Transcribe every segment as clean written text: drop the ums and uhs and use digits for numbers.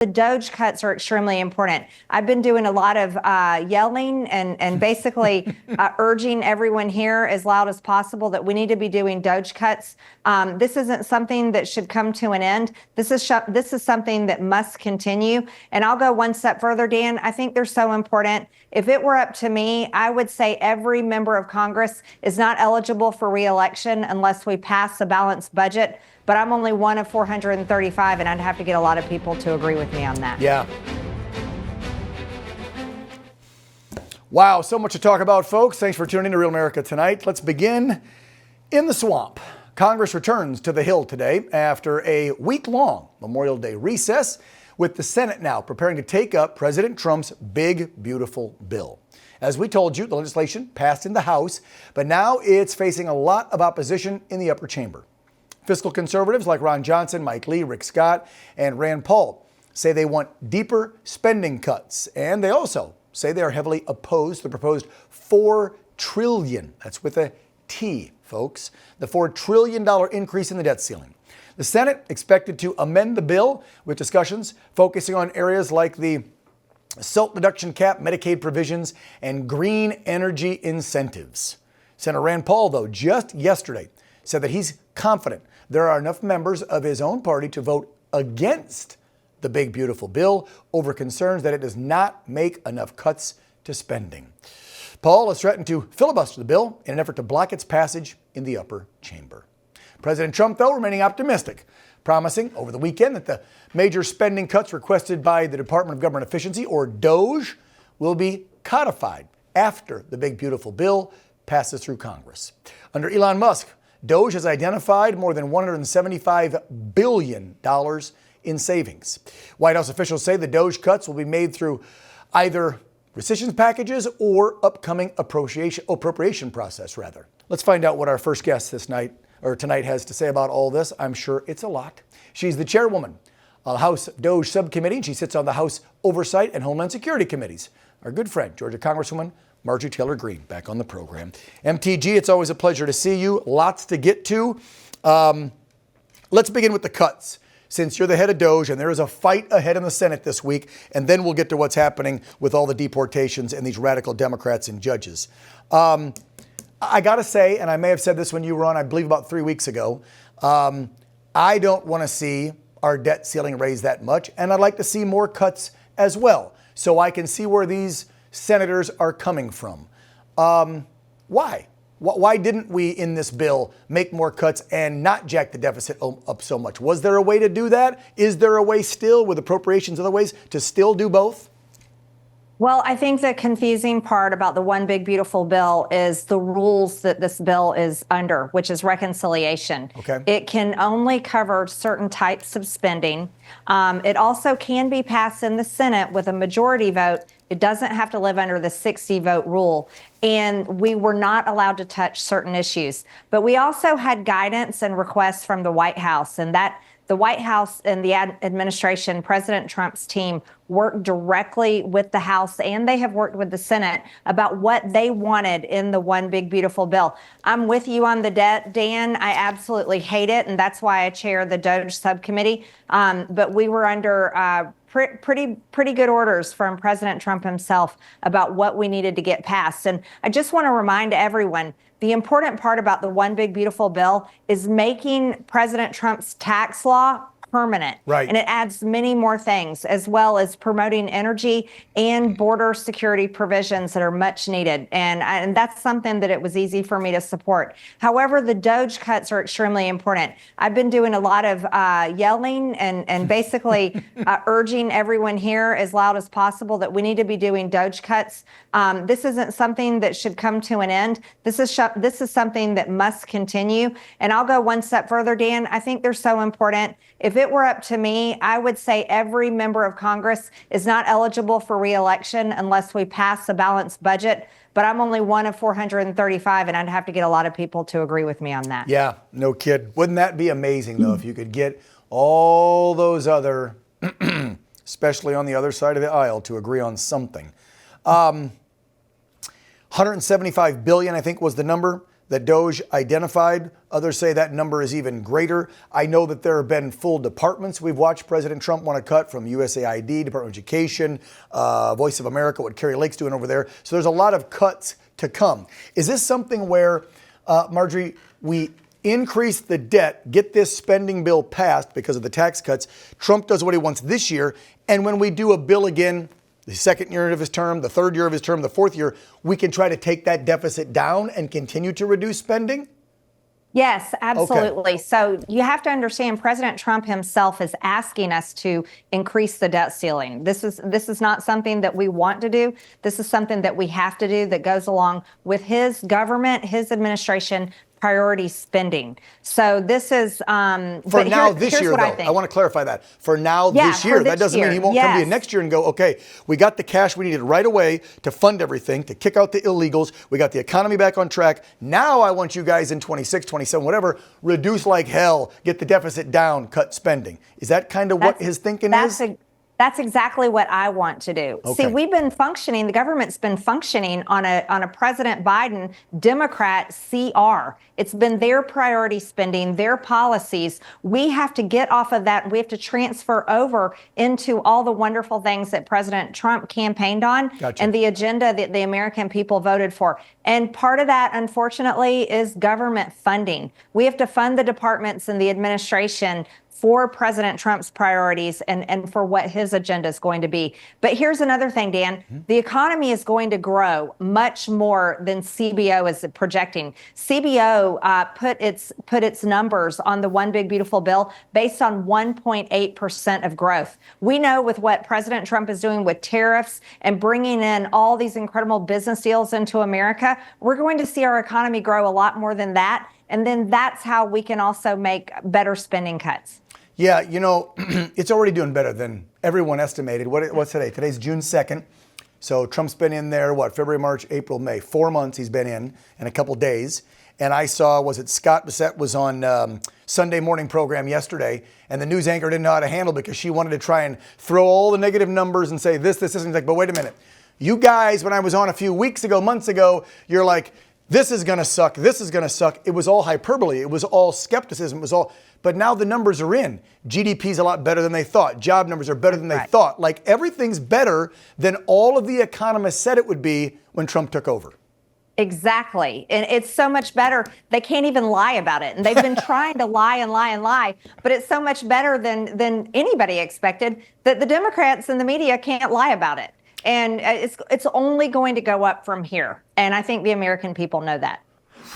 The Doge cuts are extremely important. I've been doing a lot of yelling and basically urging everyone here as loud as possible that we need to be doing Doge cuts. This isn't something that should come to an end. This is something that must continue. And I'll go one step further, Dan. I think they're so important. If it were up to me, I would say every member of Congress is not eligible for re-election unless we pass a balanced budget. But I'm only one of 435, and I'd have to get a lot of people to agree with me on that. Yeah. Wow, so much to talk about, folks. Thanks for tuning in to Real America Tonight. Let's begin in the swamp. Congress returns to the Hill today after a week-long Memorial Day recess, with the Senate now preparing to take up President Trump's big, beautiful bill. As we told you, the legislation passed in the House, but now it's facing a lot of opposition in the upper chamber. Fiscal conservatives like Ron Johnson, Mike Lee, Rick Scott, and Rand Paul say they want deeper spending cuts. And they also say they are heavily opposed to the proposed $4 trillion. That's with a T, folks. The $4 trillion increase in the debt ceiling. The Senate expected to amend the bill with discussions focusing on areas like the SALT deduction cap, Medicaid provisions, and green energy incentives. Senator Rand Paul, though, just yesterday said that he's confident there are enough members of his own party to vote against the big, beautiful bill over concerns that it does not make enough cuts to spending. Paul has threatened to filibuster the bill in an effort to block its passage in the upper chamber. President Trump, though, remaining optimistic, promising over the weekend that the major spending cuts requested by the Department of Government Efficiency, or DOGE, will be codified after the big, beautiful bill passes through Congress. Under Elon Musk, DOGE has identified more than $175 billion in savings. White House officials say the DOGE cuts will be made through either rescission packages or upcoming appropriation process, rather. Let's find out what our first guest tonight has to say about all this. I'm sure it's a lot. She's the chairwoman of the House DOGE subcommittee, and she sits on the House Oversight and Homeland Security committees. Our good friend, Georgia Congresswoman Marjorie Taylor Greene, back on the program. MTG, it's always a pleasure to see you. Lots to get to. Let's begin with the cuts, since you're the head of DOGE, and there is a fight ahead in the Senate this week, and then we'll get to what's happening with all the deportations and these radical Democrats and judges. I got to say, and I may have said this when you were on, I believe about 3 weeks ago, I don't want to see our debt ceiling raised that much, and I'd like to see more cuts as well, so I can see where these senators are coming from. Why? Why didn't we in this bill make more cuts and not jack the deficit up so much? Was there a way to do that? Is there a way still with appropriations, other ways to still do both? Well, I think the confusing part about the one big beautiful bill is the rules that this bill is under, which is reconciliation. Okay. It can only cover certain types of spending. It also can be passed in the Senate with a majority vote. It doesn't have to live under the 60 vote rule. And we were not allowed to touch certain issues. But we also had guidance and requests from the White House, and that the White House and the administration, President Trump's team, worked directly with the House, and they have worked with the Senate about what they wanted in the one big beautiful bill. I'm with you on the debt, Dan. I absolutely hate it, and that's why I chair the DOGE subcommittee. But we were under pretty good orders from President Trump himself about what we needed to get passed. And I just want to remind everyone, the important part about the one big beautiful bill is making President Trump's tax law permanent. Right. And it adds many more things, as well as promoting energy and border security provisions that are much needed. And that's something that it was easy for me to support. However, the DOGE cuts are extremely important. I've been doing a lot of yelling and basically urging everyone here as loud as possible that we need to be doing DOGE cuts. This isn't something that should come to an end. This is something that must continue. And I'll go one step further, Dan. I think they're so important. If it were up to me, I would say every member of Congress is not eligible for re-election unless we pass a balanced budget. But I'm only one of 435, and I'd have to get a lot of people to agree with me on that. Yeah, no kid. Wouldn't that be amazing, though, if you could get all those other, especially on the other side of the aisle, to agree on something. $175 billion, I think, was the number that DOGE identified. Others say that number is even greater. I know that there have been full departments we've watched President Trump want to cut, from USAID, Department of Education, Voice of America, what Carrie Lake's doing over there. So there's a lot of cuts to come. Is this something where, Marjorie, we increase the debt, get this spending bill passed because of the tax cuts, Trump does what he wants this year, and when we do a bill again, the second year of his term, the third year of his term, the fourth year, we can try to take that deficit down and continue to reduce spending? Yes, absolutely. Okay. So you have to understand, President Trump himself is asking us to increase the debt ceiling. This is not something that we want to do. This is something that we have to do, that goes along with his government, his administration priority spending. So this is for now this year, though. I want to clarify that. For now this year. That doesn't mean he won't come to you next year and go, okay, we got the cash we needed right away to fund everything, to kick out the illegals. We got the economy back on track. Now I want you guys in 26, 27, whatever, reduce like hell, get the deficit down, cut spending. Is that kind of what his thinking is? That's exactly what I want to do. Okay. See, we've been functioning, the government's been functioning on a President Biden Democrat CR. It's been their priority spending, their policies. We have to get off of that. We have to transfer over into all the wonderful things that President Trump campaigned on. Gotcha. And the agenda that the American people voted for. And part of that, unfortunately, is government funding. We have to fund the departments and the administration for President Trump's priorities and for what his agenda is going to be. But here's another thing, Dan. The economy is going to grow much more than CBO is projecting. CBO put its numbers on the One Big Beautiful Bill based on 1.8% of growth. We know with what President Trump is doing with tariffs and bringing in all these incredible business deals into America, we're going to see our economy grow a lot more than that. And then that's how we can also make better spending cuts. Yeah, you know, it's already doing better than everyone estimated. What's today? Today's June 2nd. So Trump's been in there, February, March, April, May. 4 months he's been in a couple days. And I saw, Scott Bissett was on Sunday morning program yesterday, and the news anchor didn't know how to handle it because she wanted to try and throw all the negative numbers and say this isn't like, but wait a minute. You guys, when I was on a few weeks ago, months ago, you're like, this is going to suck. This is going to suck. It was all hyperbole. It was all skepticism. But now the numbers are in. GDP's a lot better than they thought. Job numbers are better than they thought. Like, everything's better than all of the economists said it would be when Trump took over. Exactly. And it's so much better. They can't even lie about it. And they've been trying to lie and lie and lie. But it's so much better than anybody expected that the Democrats and the media can't lie about it. And it's only going to go up from here. And I think the American people know that.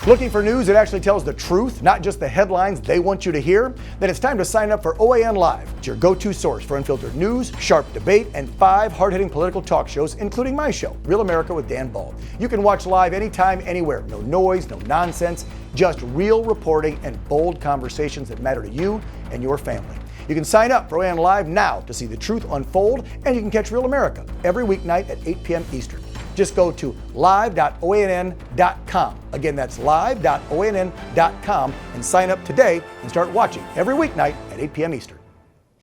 Looking for news that actually tells the truth, not just the headlines they want you to hear? Then it's time to sign up for OAN Live. It's your go-to source for unfiltered news, sharp debate, and 5 hard-hitting political talk shows, including my show, Real America with Dan Ball. You can watch live anytime, anywhere. No noise, no nonsense, just real reporting and bold conversations that matter to you and your family. You can sign up for OAN Live now to see the truth unfold, and you can catch Real America every weeknight at 8 p.m. Eastern. Just go to live.onn.com. Again, that's live.onn.com and sign up today and start watching every weeknight at 8 p.m. Eastern.